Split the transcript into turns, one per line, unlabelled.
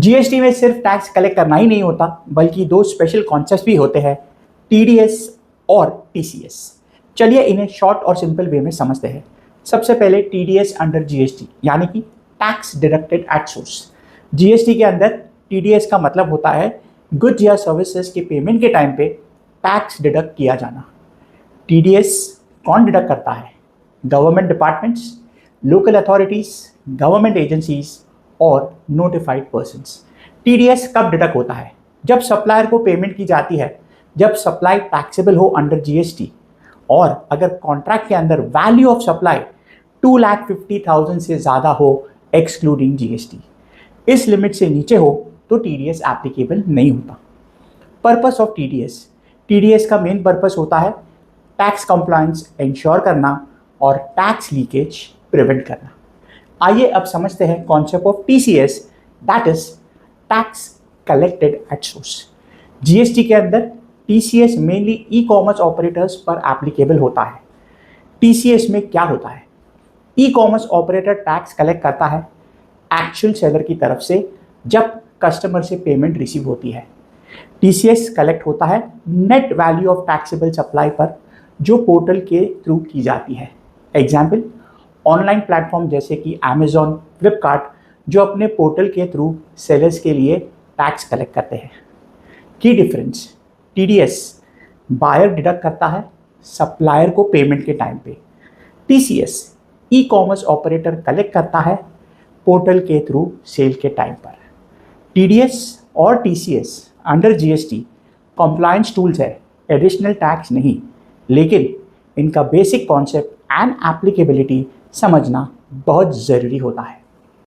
GST में सिर्फ tax collect करना ही नहीं होता, बल्कि दो स्पेशल कॉन्सेप्ट भी होते हैं, टीडीएस और टीसीएस। चलिए इन्हें शॉर्ट और सिंपल वे में समझते हैं। सबसे पहले टीडीएस अंडर जीएसटी, यानी कि tax deducted at source. GST के अंदर टीडीएस का मतलब होता है गुड्स या सर्विसेज के पेमेंट के टाइम पे टैक्स डिडक्ट किया जाना। टीडीएस कौन डिडक्ट करता है? Government departments, local authorities, government agencies और नोटिफाइड पर्सन्स। टीडीएस कब डिडक्ट होता है? जब सप्लायर को पेमेंट की जाती है, जब सप्लाई टैक्सेबल हो अंडर जीएसटी, और अगर कॉन्ट्रैक्ट के अंदर वैल्यू ऑफ सप्लाई 2,50,000 से ज़्यादा हो एक्सक्लूडिंग जीएसटी। इस लिमिट से नीचे हो तो टीडीएस एप्लीकेबल नहीं होता। पर्पस ऑफ टीडीएस, टीडीएस का मेन पर्पस होता है टैक्स कंप्लायंस इंश्योर करना और टैक्स लीकेज प्रिवेंट करना। आइए अब समझते हैं concept of TCS, that is tax collected at source. GST के अंदर TCS mainly e commerce operators पर एप्लीकेबल होता है। टीसीएस में क्या होता है? E commerce operator tax collect करता है एक्चुअल सेलर की तरफ से जब कस्टमर से पेमेंट रिसीव होती है। टीसीएस कलेक्ट होता है net value of taxable supply पर, जो पोर्टल के थ्रू की जाती है। एग्जाम्पल, ऑनलाइन प्लेटफॉर्म जैसे कि अमेजॉन, फ्लिपकार्ट, जो अपने पोर्टल के थ्रू सेलर्स के लिए टैक्स कलेक्ट करते हैं। की डिफरेंस, टीडीएस बायर डिडक्ट करता है सप्लायर को पेमेंट के टाइम पे। TCS e commerce operator collect करता है पोर्टल के थ्रू सेल के टाइम पर। टीडीएस और TCS under GST compliance tools है, एडिशनल टैक्स नहीं, लेकिन इनका बेसिक कॉन्सेप्ट एंड एप्लीकेबिलिटी समझना बहुत ज़रूरी होता है।